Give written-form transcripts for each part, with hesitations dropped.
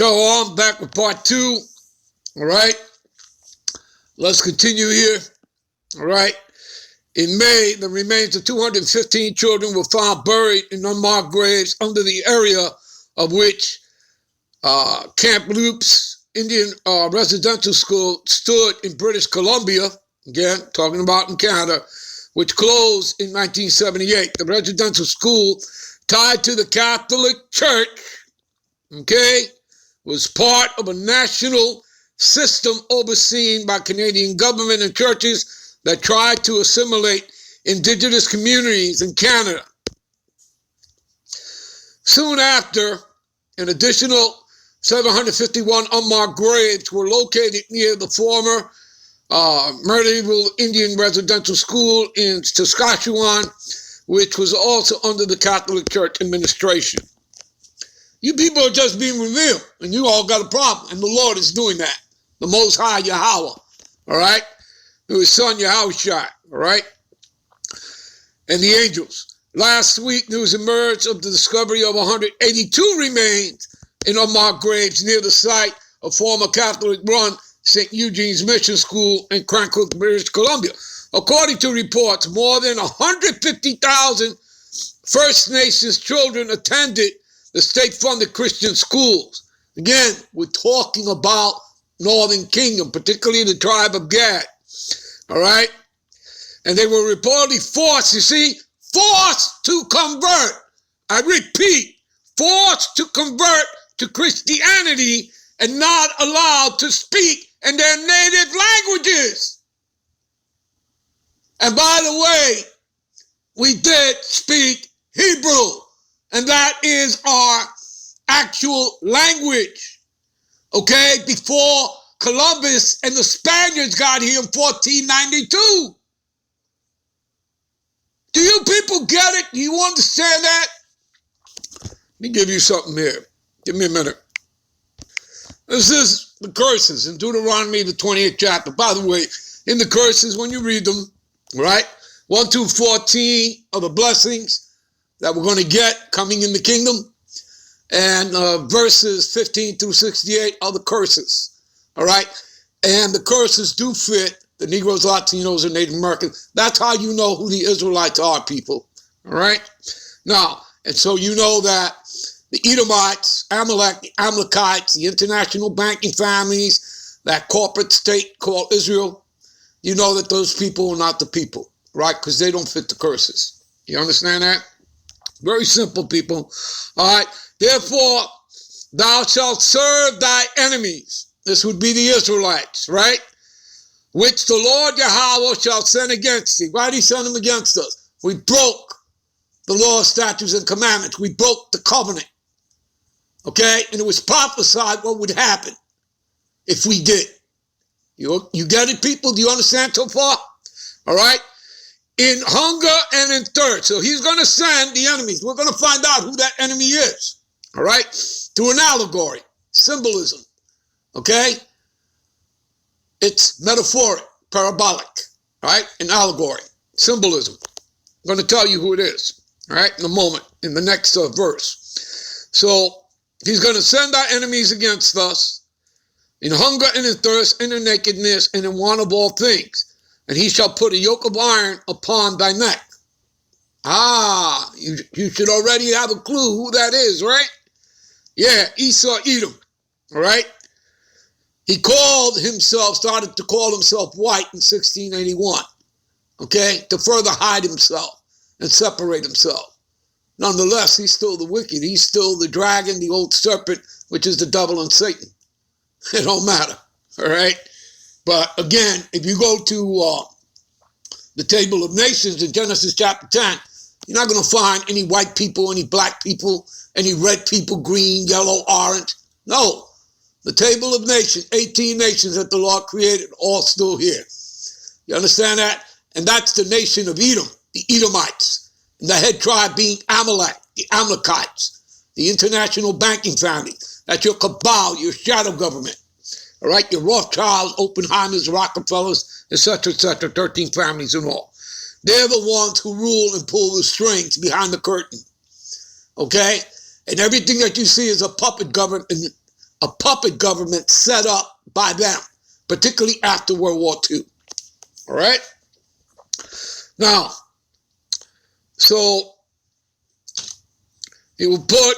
Shalom, back with part 2. All right. Let's continue here. All right. In May, the remains of 215 children were found buried in unmarked graves under the area of which Camp Loops Indian Residential School stood in British Columbia, again, talking about in Canada, which closed in 1978. The residential school, tied to the Catholic Church, okay, was part of a national system overseen by Canadian government and churches that tried to assimilate indigenous communities in Canada. Soon after, an additional 751 unmarked graves were located near the former medieval Indian residential school in Saskatchewan, which was also under the Catholic Church administration. You people are just being revealed, and you all got a problem, and the Lord is doing that. The Most High Yahweh, all right? Through His Son Yahushua, all right? And the angels. Last week, news emerged of the discovery of 182 remains in unmarked graves near the site of former Catholic-run St. Eugene's Mission School in Cranbrook, British Columbia. According to reports, more than 150,000 First Nations children attended the state-funded Christian schools. Again, we're talking about Northern Kingdom, particularly the tribe of Gad, all right? And they were reportedly forced, you see, forced to convert. I repeat, forced to convert to Christianity and not allowed to speak in their native languages. And by the way, we did speak Hebrew, and that is our actual language, okay, before Columbus and the Spaniards got here in 1492. Do you people get it? Do you understand that? Let me give you something here. Give me a minute. This is the curses in Deuteronomy, the 28th chapter. By the way, in the curses, when you read them, right, 1 through 14 are the blessings that we're going to get coming in the kingdom. And verses 15 through 68 are the curses, all right? And the curses do fit the Negroes, Latinos, and Native Americans. That's how you know who the Israelites are, people, all right? Now, and so you know that the Edomites, Amalek, the Amalekites, the international banking families, that corporate state called Israel, you know that those people are not the people, right? Because they don't fit the curses. You understand that? Very simple, people. All right. Therefore, thou shalt serve thy enemies. This would be the Israelites, right? Which the Lord Yahweh shall send against thee. Why did he send them against us? We broke the law, statutes, and commandments. We broke the covenant. Okay? And it was prophesied what would happen if we did. You get it, people? Do you understand so far? All right? In hunger and in thirst. So he's going to send the enemies. We're going to find out who that enemy is. All right? Through an allegory, symbolism. Okay? It's metaphoric, parabolic. All right? An allegory, symbolism. I'm going to tell you who it is. All right? In a moment, in the next verse. So he's going to send our enemies against us in hunger and in thirst, and in nakedness, and in want of all things. And he shall put a yoke of iron upon thy neck. Ah, you should already have a clue who that is, right? Yeah, Esau, Edom, all right? He started to call himself white in 1681, okay, to further hide himself and separate himself. Nonetheless, he's still the wicked. He's still the dragon, the old serpent, which is the devil and Satan. It don't matter, all right? But again, if you go to the Table of Nations in Genesis chapter 10, you're not going to find any white people, any black people, any red people, green, yellow, orange. No. The Table of Nations, 18 nations that the Lord created, all still here. You understand that? And that's the nation of Edom, the Edomites, and the head tribe being Amalek, the Amalekites, the international banking family. That's your cabal, your shadow government. All right, your Rothschilds, Oppenheimers, Rockefellers, etc., 13 families and all. They're the ones who rule and pull the strings behind the curtain. Okay? And everything that you see is a puppet government a puppet government set up by them, particularly after World War II. All right? Now, so he will put,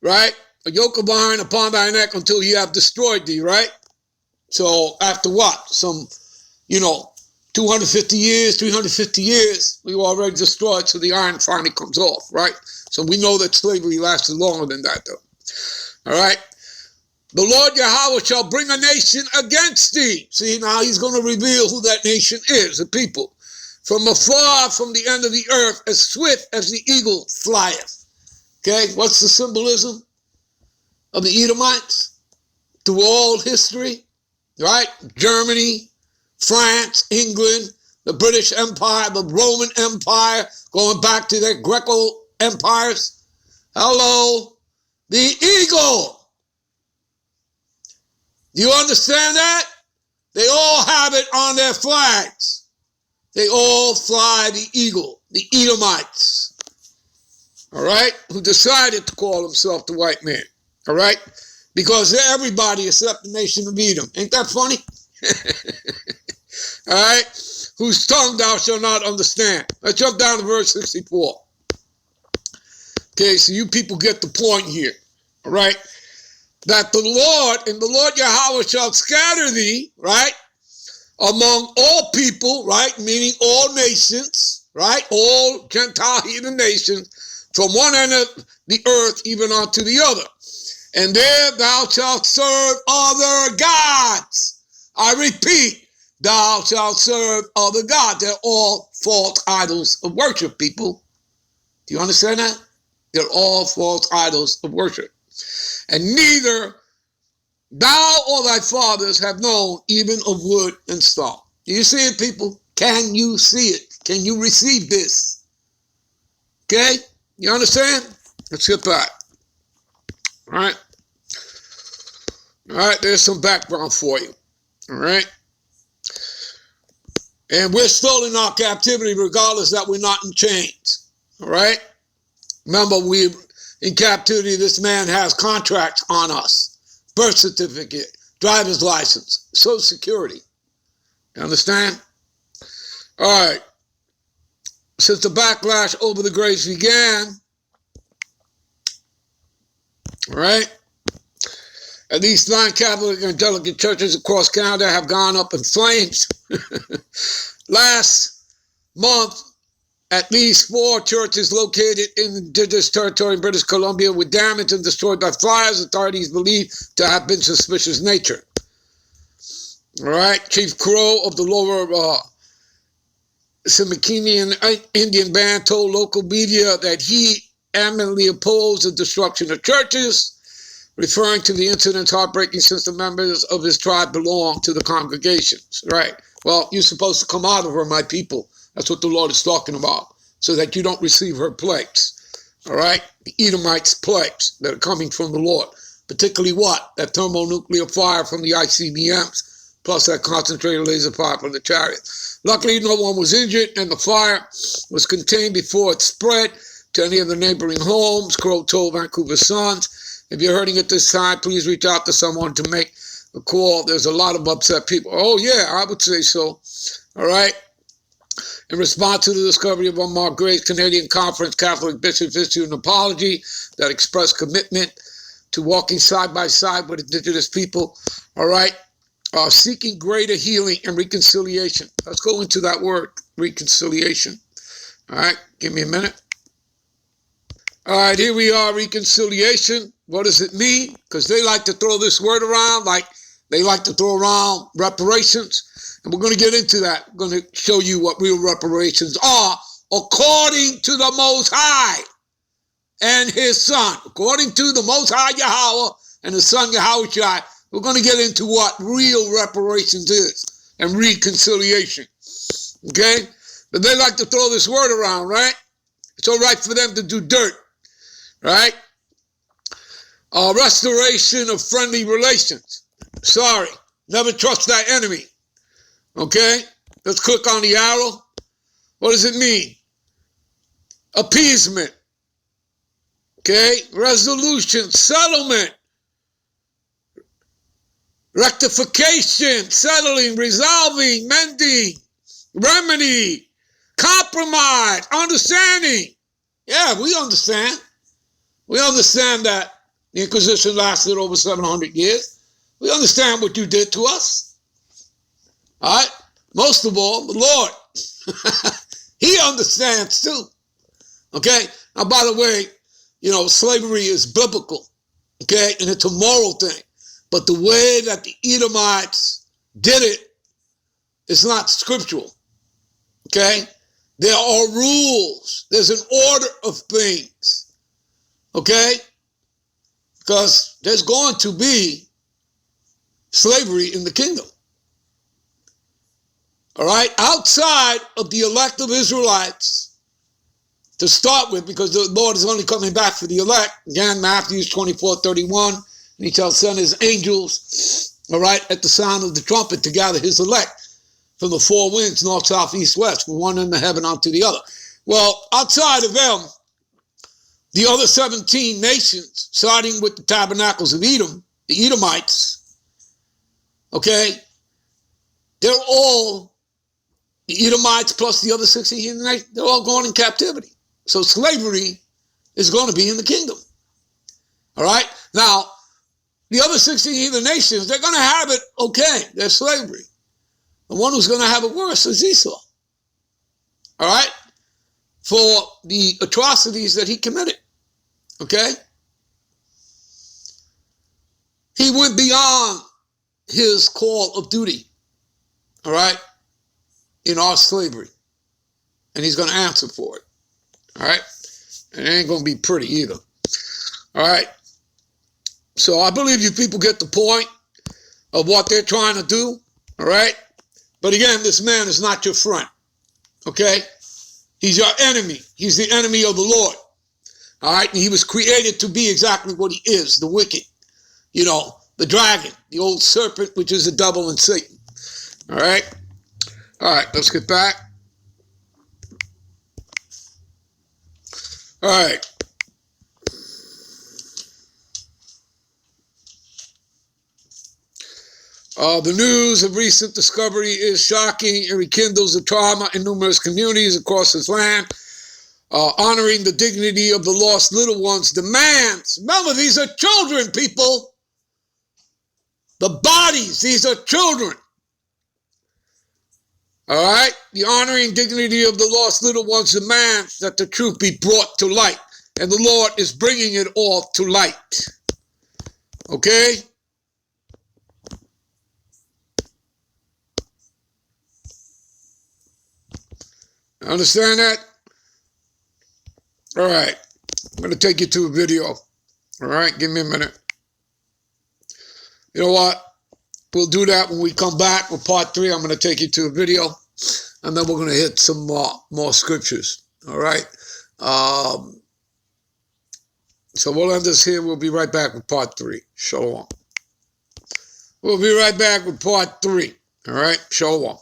right, a yoke of iron upon thy neck until he have destroyed thee, right? So after what? Some, 250 years, 350 years, we were already destroyed, so the iron finally comes off, right? So we know that slavery lasted longer than that, though. All right? The Lord Yahweh shall bring a nation against thee. See, now he's going to reveal who that nation is, the people. From afar, from the end of the earth, as swift as the eagle flieth. Okay, what's the symbolism of the Edomites? Through all history, right? Germany, France, England, the British Empire, the Roman Empire, going back to their Greco empires. Hello, the eagle. Do you understand that? They all have it on their flags. They all fly the eagle, the Edomites. All right? Who decided to call himself the white man. All right? Because they're everybody except the nation of Edom. Ain't that funny? All right? Whose tongue thou shalt not understand. Let's jump down to verse 64. Okay, so you people get the point here. All right? That the Lord and the Lord Yahweh shall scatter thee, right, among all people, right, meaning all nations, right, all Gentile heathen nations, from one end of the earth even unto the other. And there thou shalt serve other gods. I repeat, thou shalt serve other gods. They're all false idols of worship, people. Do you understand that? They're all false idols of worship. And neither thou or thy fathers have known even of wood and stone. Do you see it, people? Can you see it? Can you receive this? Okay? You understand? Let's get back. All right? All right, there's some background for you. All right? And we're still in our captivity regardless that we're not in chains. All right? Remember, we're in captivity. This man has contracts on us. Birth certificate, driver's license, Social Security. You understand? All right. Since the backlash over the grace began, all right, at least 9 Catholic and Anglican churches across Canada have gone up in flames. Last month, at least 4 churches located in Indigenous territory in British Columbia were damaged and destroyed by fires authorities believe to have been suspicious nature. All right, Chief Crow of the Lower Simikinian Indian Band told local media that he adamantly opposed the destruction of churches, referring to the incidents heartbreaking since the members of his tribe belong to the congregations. Right. Well, you're supposed to come out of her, my people. That's what the Lord is talking about, so that you don't receive her plagues. All right? The Edomites' plagues that are coming from the Lord. Particularly what? That thermonuclear fire from the ICBMs, plus that concentrated laser fire from the chariot. Luckily, no one was injured, and the fire was contained before it spread to any of the neighboring homes, Crow told Vancouver Suns. If you're hurting at this time, please reach out to someone to make a call. There's a lot of upset people. Oh, yeah, I would say so. All right? In response to the discovery of unmarked graves, Canadian Conference Catholic bishops issued an apology that expressed commitment to walking side by side with Indigenous people, all right, seeking greater healing and reconciliation. Let's go into that word, reconciliation. All right, give me a minute. All right, here we are, reconciliation. What does it mean? Because they like to throw this word around like they like to throw around reparations. And we're going to get into that. I'm going to show you what real reparations are according to the Most High and his Son. According to the Most High Yahweh and his Son Yahushua, we're going to get into what real reparations is and reconciliation. Okay? But they like to throw this word around, right? It's all right for them to do dirt, right? Restoration of friendly relations. Sorry, never trust that enemy. Okay, let's click on the arrow. What does it mean? Appeasement. Okay, resolution, settlement. rectification, settling, resolving, mending, remedy, compromise, understanding. Yeah, we understand. We understand that the Inquisition lasted over 700 years. We understand what you did to us. All right? Most of all, the Lord. He understands too. Okay? Now, by the way, slavery is biblical. Okay? And it's a moral thing. But the way that the Edomites did it is not scriptural. Okay? There are rules. There's an order of things. Okay? Because there's going to be slavery in the kingdom. All right? Outside of the elect of Israelites, to start with, because the Lord is only coming back for the elect. Again, Matthew 24:31, and he shall send his angels, all right, at the sound of the trumpet to gather his elect from the four winds, north, south, east, west, from one end of heaven unto the other. Well, outside of them, the other 17 nations, starting with the tabernacles of Edom, the Edomites, okay, they're all, the Edomites plus the other 16 heathen nations, they're all going in captivity. So slavery is going to be in the kingdom. All right? Now, the other 16 heathen nations, they're going to have it okay. They're slavery. The one who's going to have it worse is Esau. All right? For the atrocities that he committed. Okay? He went beyond his call of duty. All right? In our slavery. And he's going to answer for it. All right? And it ain't going to be pretty either. All right? So I believe you people get the point of what they're trying to do. All right? But again, this man is not your friend. Okay? He's your enemy. He's the enemy of the Lord. All right? And he was created to be exactly what he is, the wicked. The dragon, the old serpent, which is the devil and Satan. All right? All right, let's get back. All right. The news of recent discovery is shocking and rekindles the trauma in numerous communities across this land. Honoring the dignity of the lost little ones demands. Remember, these are children, people. The bodies, these are children. All right? The honoring dignity of the lost little ones demands that the truth be brought to light. And the Lord is bringing it all to light. Okay? Understand that? All right. I'm going to take you to a video. All right? Give me a minute. You know what? We'll do that when we come back with part 3. I'm going to take you to a video. And then we're going to hit some more scriptures. All right? So we'll end this here. We'll be right back with part 3. Shalom. We'll be right back with part 3. All right? Shalom.